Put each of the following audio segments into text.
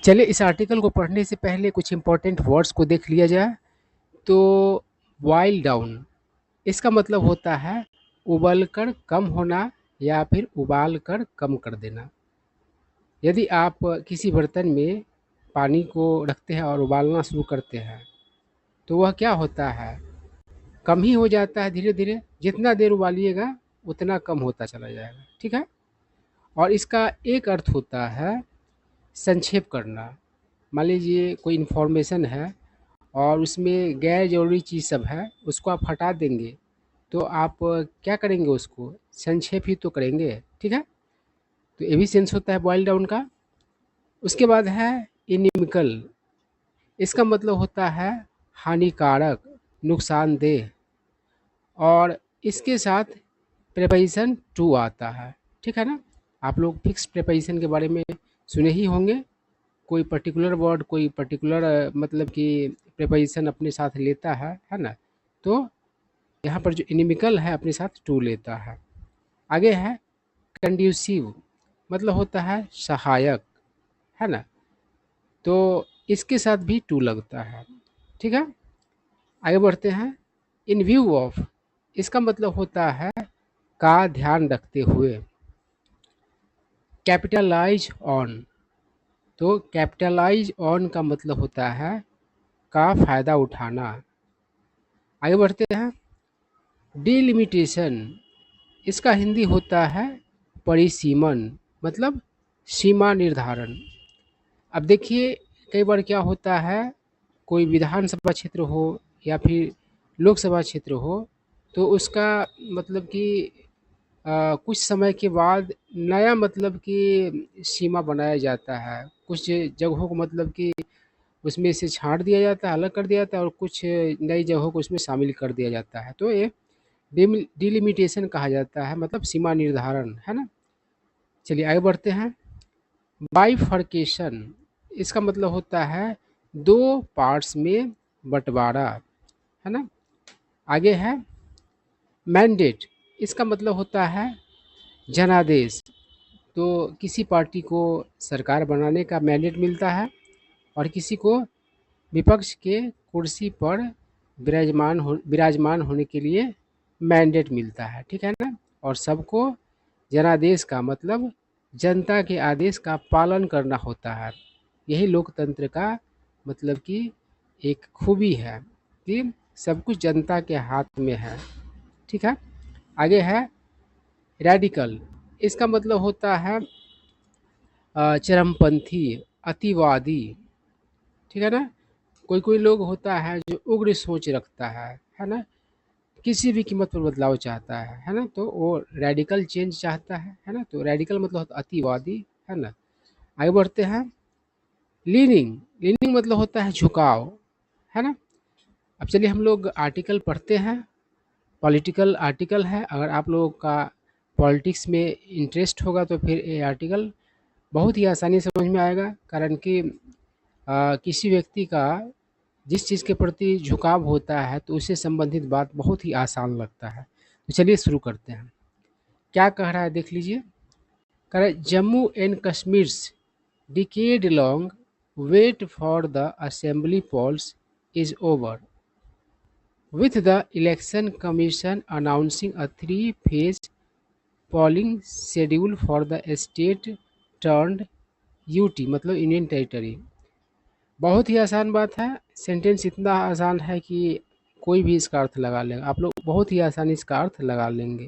चलिए इस आर्टिकल को पढ़ने से पहले कुछ इम्पोर्टेंट वर्ड्स को देख लिया जाए। तो बॉयल डाउन इसका मतलब होता है उबल कर कम होना या फिर उबाल कर कम कर देना। यदि आप किसी बर्तन में पानी को रखते हैं और उबालना शुरू करते हैं तो वह क्या होता है, कम ही हो जाता है धीरे धीरे। जितना देर उबालिएगा उतना कम होता चला जाएगा, ठीक है। और इसका एक अर्थ होता है संक्षेप करना। मान लीजिए कोई इन्फॉर्मेशन है और उसमें गैर ज़रूरी चीज़ सब है, उसको आप हटा देंगे तो आप क्या करेंगे, उसको संक्षेप ही तो करेंगे, ठीक है। तो ये भी सेंस होता है बॉयल डाउन का। उसके बाद है इनिमिकल। इसका मतलब होता है हानिकारक, नुकसानदेह। और इसके साथ प्रेपोजिशन टू आता है, ठीक है ना। आप लोग फिक्स प्रेपोजिशन के बारे में सुने ही होंगे। कोई पर्टिकुलर वर्ड, कोई पर्टिकुलर मतलब कि प्रेपोजिशन अपने साथ लेता है ना। तो यहाँ पर जो इनिमिकल है अपने साथ टू लेता है। आगे है कंड्यूसिव, मतलब होता है सहायक, है ना। तो इसके साथ भी टू लगता है, ठीक है। आगे बढ़ते हैं। इन व्यू ऑफ, इसका मतलब होता है का ध्यान रखते हुए। कैपिटलाइज ऑन, तो कैपिटलाइज ऑन का मतलब होता है का फायदा उठाना। आगे बढ़ते हैं। डिलिमिटेशन, इसका हिंदी होता है परिसीमन, मतलब सीमा निर्धारण। अब देखिए कई बार क्या होता है, कोई विधानसभा क्षेत्र हो या फिर लोकसभा क्षेत्र हो, तो उसका मतलब कि कुछ समय के बाद नया मतलब कि सीमा बनाया जाता है। कुछ जगहों को मतलब कि उसमें से छाँट दिया जाता है, अलग कर दिया जाता है, और कुछ नई जगहों को उसमें शामिल कर दिया जाता है। तो ये डिलिमिटेशन कहा जाता है, मतलब सीमा निर्धारण, है ना। चलिए आगे बढ़ते हैं। बाइफर्केशन, इसका मतलब होता है दो पार्ट्स में बंटवारा, है ना। आगे है मैंडेट, इसका मतलब होता है जनादेश। तो किसी पार्टी को सरकार बनाने का मैंडेट मिलता है और किसी को विपक्ष के कुर्सी पर विराजमान होने के लिए मैंडेट मिलता है, ठीक है ना। और सबको जनादेश का मतलब जनता के आदेश का पालन करना होता है। यही लोकतंत्र का मतलब कि एक खूबी है कि सब कुछ जनता के हाथ में है, ठीक है। आगे है रेडिकल, इसका मतलब होता है चरमपंथी, अतिवादी, ठीक है ना। कोई कोई लोग होता है जो उग्र सोच रखता है ना, किसी भी कीमत पर बदलाव चाहता है ना। तो वो रेडिकल चेंज चाहता है ना। तो रेडिकल मतलब होता है अतिवादी, है ना। आगे बढ़ते हैं। लीनिंग, लीनिंग मतलब होता है झुकाव, है ना। अब चलिए हम लोग आर्टिकल पढ़ते हैं। पॉलिटिकल आर्टिकल है। अगर आप लोगों का पॉलिटिक्स में इंटरेस्ट होगा तो फिर ये आर्टिकल बहुत ही आसानी से समझ में आएगा, कारण कि किसी व्यक्ति का जिस चीज़ के प्रति झुकाव होता है तो उससे संबंधित बात बहुत ही आसान लगता है। तो चलिए शुरू करते हैं। क्या कह रहा है देख लीजिए। कह रहा है Jammu and Kashmir decade long wait for the assembly polls is over, with the election commission announcing a three-phase polling schedule for the state turned UT मतलब यूनियन टेरिटरी। बहुत ही आसान बात है। सेंटेंस इतना आसान है कि कोई भी इसका अर्थ लगा लेगा, आप लोग बहुत ही आसानी इसका अर्थ लगा लेंगे।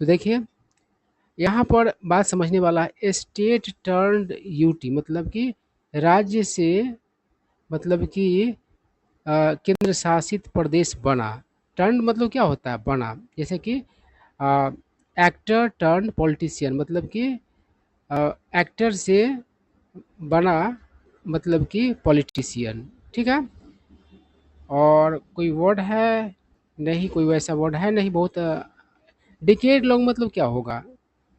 तो देखिए यहाँ पर बात समझने वाला है। स्टेट टर्न्ड यूटी मतलब कि राज्य से मतलब कि केंद्र शासित प्रदेश बना। टर्न मतलब क्या होता है, बना। जैसे कि एक्टर टर्न पॉलिटिशियन मतलब कि एक्टर से बना मतलब कि पॉलिटिशियन, ठीक है। और कोई वर्ड है नहीं, कोई वैसा वर्ड है नहीं। बहुत डिकेड लॉन्ग मतलब क्या होगा,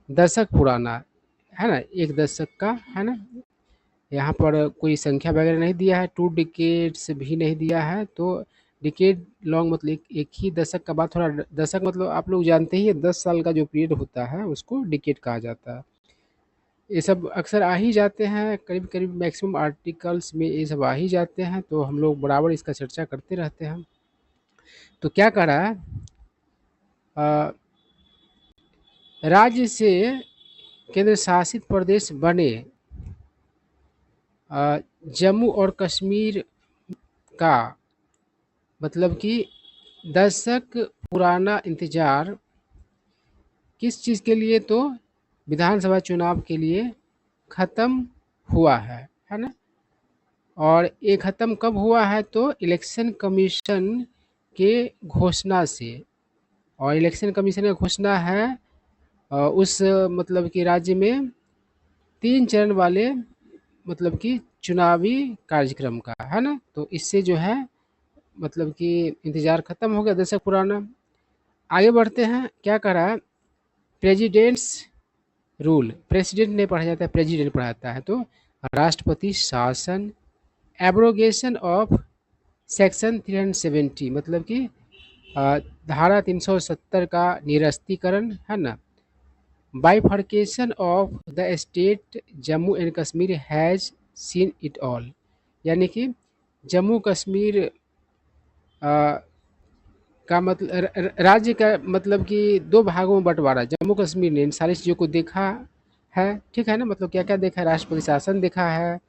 दशक पुराना, है ना, एक दशक का, है ना। यहाँ पर कोई संख्या वगैरह नहीं दिया है, 2 डिकेड्स भी नहीं दिया है। तो डिकेड लॉन्ग मतलब एक ही दशक का बात। थोड़ा दशक मतलब आप लोग जानते ही हैं, 10 साल का जो पीरियड होता है उसको डिकेड कहा जाता है। ये सब अक्सर आ ही जाते हैं, करीब-करीब मैक्सिमम आर्टिकल्स में ये सब आ ही जाते हैं, तो हम लोग बराबर इसका चर्चा करते रहते हैं। तो क्या कह रहा है, अ, राज्य से केंद्र शासित प्रदेश बने जम्मू और कश्मीर का मतलब कि दशक पुराना इंतजार किस चीज़ के लिए, तो विधानसभा चुनाव के लिए ख़त्म हुआ है ना। और ये ख़त्म कब हुआ है, तो इलेक्शन कमीशन के घोषणा से। और इलेक्शन कमीशन का घोषणा है उस मतलब कि राज्य में 3 चरण वाले मतलब कि चुनावी कार्यक्रम का, है ना। तो इससे जो है मतलब कि इंतज़ार ख़त्म हो गया दशक पुराना। आगे बढ़ते हैं, क्या कह रहा है, प्रेसिडेंट्स रूल, प्रेसिडेंट नहीं पढ़ा जाता है, प्रेसिडेंट पढ़ाता है। तो राष्ट्रपति शासन, एब्रोगेशन ऑफ सेक्शन 370 मतलब कि धारा 370 का निरस्तीकरण, है ना। Bifurcation of the state Jammu and Kashmir has seen it all, यानी कि जम्मू कश्मीर का मतलब राज्य का मतलब कि 2 भागों में बँटवारा जम्मू कश्मीर ने इन सारी चीज़ों को देखा है, ठीक है ना। मतलब क्या-क्या देखा है, राष्ट्रपति शासन देखा है,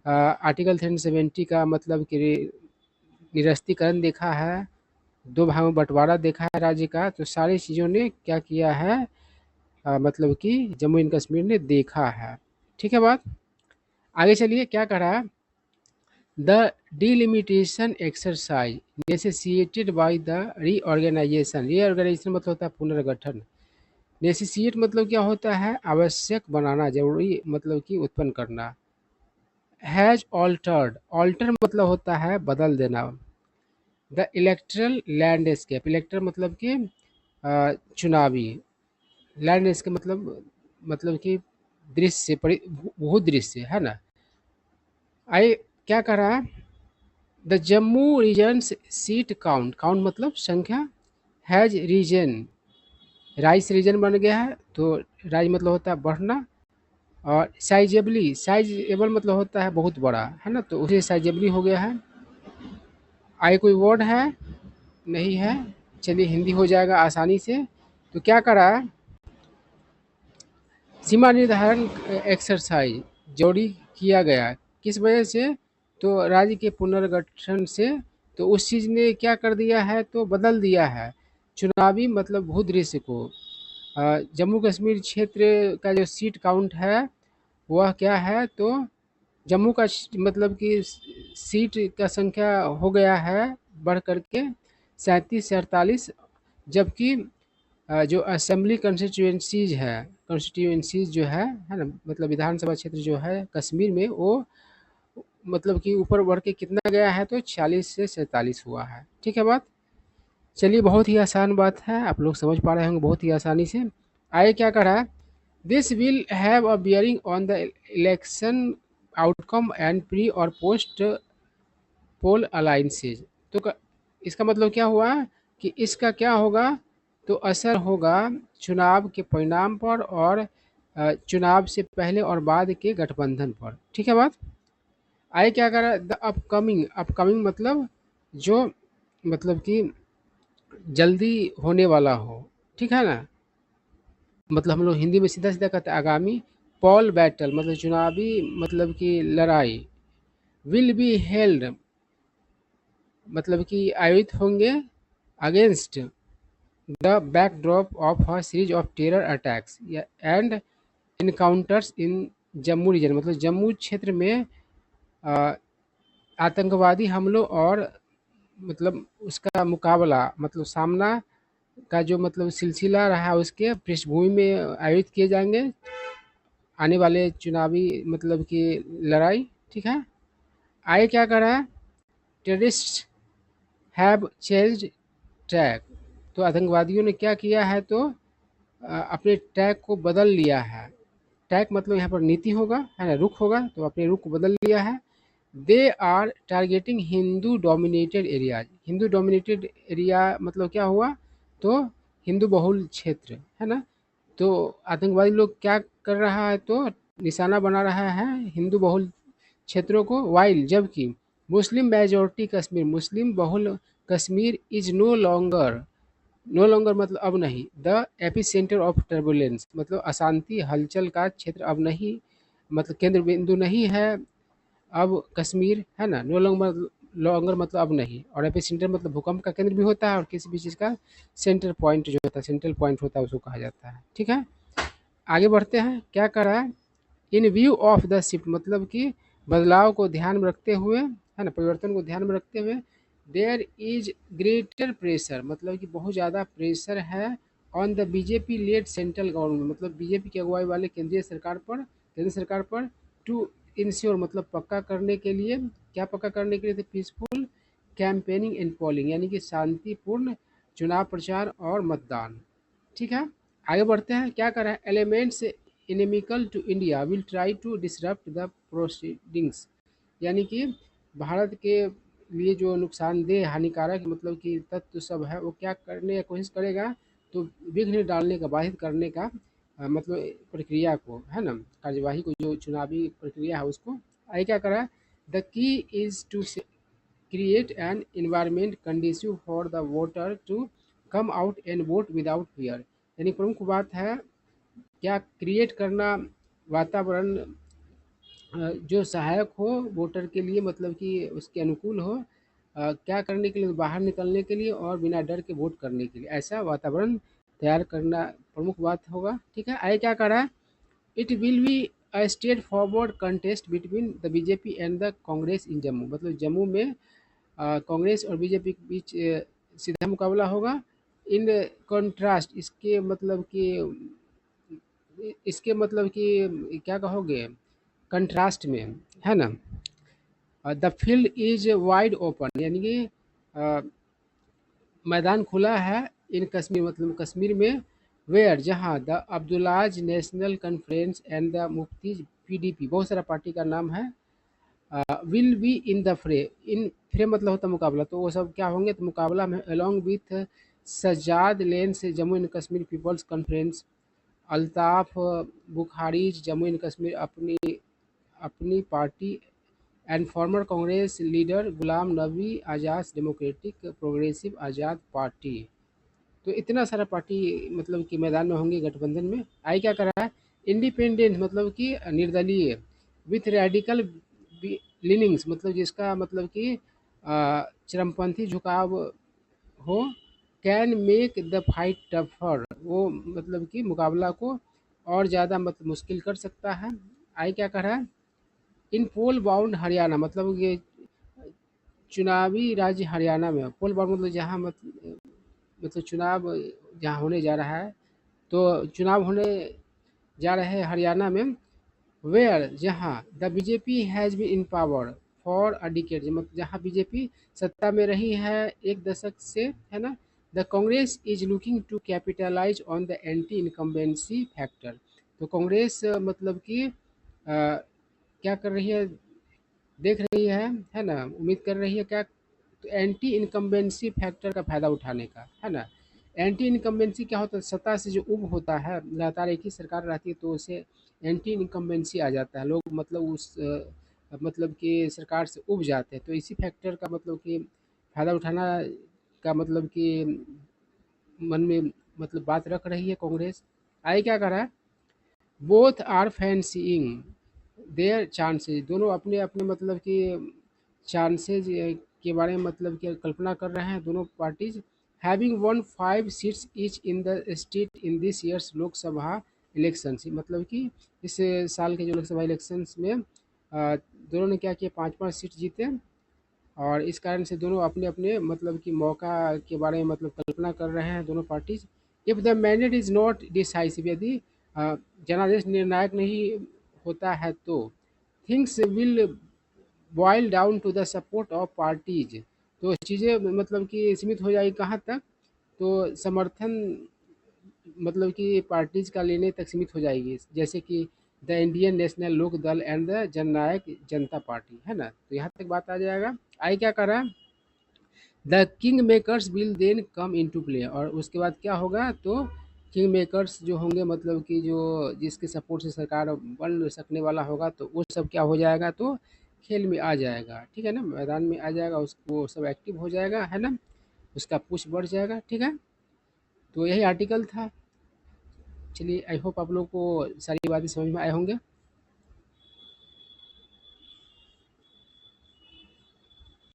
आर्टिकल 370 का मतलब कि निरस्तीकरण देखा है, 2 भागों में बँटवारा देखा है राज्य का। तो सारी चीज़ों ने क्या किया है, मतलब कि जम्मू एंड कश्मीर ने देखा है, ठीक है बात। आगे चलिए, क्या कह रहा है, the delimitation exercise necessitated by the reorganisation, reorganisation मतलब होता है पुनर्गठन, नेसेसिएट मतलब क्या होता है, आवश्यक बनाना, जरूरी मतलब कि उत्पन्न करना। हैज ऑल्टर्ड, ऑल्टर मतलब होता है बदल देना। द इलेक्ट्रल लैंडस्केप, इलेक्ट्रल मतलब कि चुनावी, लैंडस्केप मतलब कि दृश्य, भूदृश्य, है ना। आइए, क्या कर रहा है, the Jammu regions seat count, count मतलब संख्या, हैज रीजन, राइस रीजन बन गया है। तो राइज मतलब होता है बढ़ना। और साइजेबली, साइजेबल मतलब होता है बहुत बड़ा, है ना। तो उसे साइजेबली हो गया है। आगे कोई वर्ड है, नहीं है, चलिए हिंदी हो जाएगा आसानी से। तो क्या करा, सीमा निर्धारण एक्सरसाइज जोड़ी किया गया, किस वजह से, तो राज्य के पुनर्गठन से। तो उस चीज़ ने क्या कर दिया है, तो बदल दिया है चुनावी मतलब भूदृश्य को। जम्मू कश्मीर क्षेत्र का जो सीट काउंट है वह क्या है, तो जम्मू का मतलब कि सीट का संख्या हो गया है बढ़ करके 37 से 48। जबकि जो असेंबली कॉन्स्टिट्यूएंसीज जो है ना, मतलब विधानसभा क्षेत्र जो है कश्मीर में, वो मतलब कि ऊपर बढ़ के कितना गया है, तो 40 से 47 हुआ है, ठीक है बात। चलिए, बहुत ही आसान बात है, आप लोग समझ पा रहे होंगे बहुत ही आसानी से। आगे क्या कर रहा है, this will have a bearing on the election outcome and pre और पोस्ट पोल अलाइंसेज। तो इसका मतलब क्या हुआ कि इसका क्या होगा, तो असर होगा चुनाव के परिणाम पर और चुनाव से पहले और बाद के गठबंधन पर, ठीक है बात। आगे क्या कर रहा है, द अपकमिंग, अपकमिंग मतलब जो मतलब कि जल्दी होने वाला हो, ठीक है ना। मतलब हम लोग हिंदी में सीधा सीधा कहते हैं आगामी। पॉल बैटल मतलब चुनावी मतलब कि लड़ाई। विल बी हेल्ड मतलब कि आयोजित होंगे against the backdrop of a series of terror attacks and encounters in Jammu region, मतलब जम्मू क्षेत्र में अ, आतंकवादी हमलों और मतलब उसका मुकाबला मतलब सामना का जो मतलब सिलसिला रहा उसके पृष्ठभूमि में आयोजित किए जाएंगे आने वाले चुनावी मतलब कि लड़ाई, ठीक है। आगे क्या कर रहा है, टेररिस्ट हैव चेंज्ड ट्रैक, तो आतंकवादियों ने क्या किया है, तो अपने ट्रैक को बदल लिया है। ट्रैक मतलब यहाँ पर नीति होगा, है ना, रुख होगा, तो अपने रुख को बदल लिया है। They are targeting Hindu dominated areas, Hindu dominated area मतलब क्या हुआ, तो हिंदू बहुल क्षेत्र, है ना। तो आतंकवादी लोग क्या कर रहा है, तो निशाना बना रहा है हिंदू बहुल क्षेत्रों को, वाइल जबकि मुस्लिम मेजॉरिटी कश्मीर, मुस्लिम बहुल कश्मीर इज नो लॉन्गर मतलब अब नहीं, द एपिसेंटर ऑफ टर्बुलेंस मतलब अशांति हलचल का क्षेत्र अब नहीं, मतलब केंद्र बिंदु नहीं है अब कश्मीर, है ना। नो लॉन्गर, लॉन्गर मतलब अब नहीं, और एपिसेंटर मतलब भूकंप का केंद्र भी होता है, और किसी भी चीज़ का सेंटर पॉइंट जो होता है, सेंट्रल पॉइंट होता है, उसको कहा जाता है। ठीक है, आगे बढ़ते हैं। क्या करा है, इन व्यू ऑफ द शिफ्ट मतलब कि बदलाव को ध्यान में रखते हुए, है ना, परिवर्तन को ध्यान में रखते हुए, देयर इज ग्रेटर प्रेशर मतलब कि बहुत ज़्यादा प्रेशर है on the BJP lead central government मतलब बीजेपी की अगुवाई वाले केंद्रीय सरकार पर टू इंश्योर मतलब पक्का करने के लिए, क्या पक्का करने के लिए, थे पीसफुल कैंपेनिंग एंड पोलिंग यानी कि शांतिपूर्ण चुनाव प्रचार और मतदान। ठीक है, आगे बढ़ते हैं। क्या करा है, elements inimical to India will try to disrupt the proceedings यानी कि भारत के लिए जो नुकसानदेह हानिकारक मतलब कि तत्व सब है, वो क्या करने की कोशिश करेगा, तो विघ्न डालने का, बाधित करने का मतलब प्रक्रिया को, है ना, कार्यवाही को, जो चुनावी प्रक्रिया है उसको। आगे क्या करा, the key is to create an environment conducive for the voter to come out and vote without fear यानी प्रमुख बात है क्या क्रिएट करना, वातावरण जो सहायक हो वोटर के लिए मतलब कि उसके अनुकूल हो, क्या करने के लिए, बाहर निकलने के लिए और बिना डर के वोट करने के लिए ऐसा वातावरण तैयार करना प्रमुख बात होगा। ठीक है, आगे क्या कर रहा है, it will be a straightforward contest between the BJP and the Congress in Jammu मतलब जम्मू में कांग्रेस और बीजेपी के बीच सीधा मुकाबला होगा। इन कॉन्ट्रास्ट इसके मतलब कि क्या कहोगे, कंट्रास्ट में, है ना। The field is wide open यानी कि अ, मैदान खुला है इन कश्मीर मतलब कश्मीर में, वेयर जहाँ the Abdullahs National Conference and the Mufti PDP बहुत सारा पार्टी का नाम है, विल बी इन द फ्रे, इन फ्रे मतलब होता है मुकाबला, तो वो सब क्या होंगे, तो मुकाबला में अलॉन्ग विथ सज्जाद लेन से Jammu and Kashmir People's Conference, Altaf Bukhari's Jammu and Kashmir Apni Apni party, and former Congress leader Ghulam Nabi Azad Democratic Progressive Azad party. तो इतना सारा पार्टी मतलब कि मैदान में होंगे गठबंधन में। आई क्या कर रहा है, इंडिपेंडेंट मतलब कि निर्दलीय, विथ रेडिकल लीनिंग्स मतलब जिसका मतलब कि चरमपंथी झुकाव हो, can make the fight tougher वो मतलब कि मुकाबला को और ज़्यादा मतलब मुश्किल कर सकता है। आई क्या कर रहा है, इन पोल बाउंड हरियाणा मतलब ये चुनावी राज्य हरियाणा में, पोल बाउंड मतलब जहाँ मतलब चुनाव जहाँ होने जा रहा है, तो चुनाव होने जा रहे हैं हरियाणा में, वेयर जहाँ the BJP has been in power for a decade मतलब जहाँ बीजेपी सत्ता में रही है एक दशक से, है ना। The Congress is looking to capitalise on the anti incumbency factor, तो कांग्रेस मतलब कि क्या कर रही है, देख रही है ना, उम्मीद कर रही है क्या, तो एंटी इनकम्बेंसी फैक्टर का फ़ायदा उठाने का, है ना। एंटी इनकम्बेंसी क्या होता है, सत्ता से जो उब होता है, लगातार एक ही सरकार रहती है तो उसे एंटी इनकम्बेंसी आ जाता है, लोग मतलब उस मतलब कि सरकार से उब जाते हैं, तो इसी फैक्टर का मतलब कि फ़ायदा उठाना का मतलब कि मन में मतलब बात रख रही है कांग्रेस। आगे क्या कर रहा है, both are fancying their chances दोनों अपने अपने मतलब कि चांसेज के बारे में मतलब कि कल्पना कर रहे हैं दोनों parties, having one 5 seats each in the state in this years Lok Sabha elections मतलब कि इस साल के जो लोकसभा इलेक्शंस में दोनों ने क्या किया, 5-5 सीट जीते, और इस कारण से दोनों अपने अपने मतलब कि मौका के बारे में मतलब कल्पना कर रहे हैं दोनों parties. If the mandate is not decisive यदि जनादेश निर्णायक नहीं होता है तो things will boil down to the support of parties, तो चीज़ें मतलब कि सीमित हो जाएगी कहाँ तक, तो समर्थन मतलब कि पार्टीज का लेने तक सीमित हो जाएगी, जैसे कि द इंडियन नेशनल लोक दल and the Jannayak Janata party, है ना, तो यहाँ तक बात आ जाएगा। आई क्या कर रहा है, the kingmakers will then come into play और उसके बाद क्या होगा, तो किंग मेकर्स जो होंगे, मतलब कि जो जिसके सपोर्ट से सरकार बन सकने वाला होगा, तो वो सब क्या हो जाएगा, तो खेल में आ जाएगा, ठीक है ना, मैदान में आ जाएगा, वो सब एक्टिव हो जाएगा, है ना, उसका पुश बढ़ जाएगा, ठीक है। तो यही आर्टिकल था। चलिए, आई होप आप लोग को सारी बातें समझ में आए होंगे।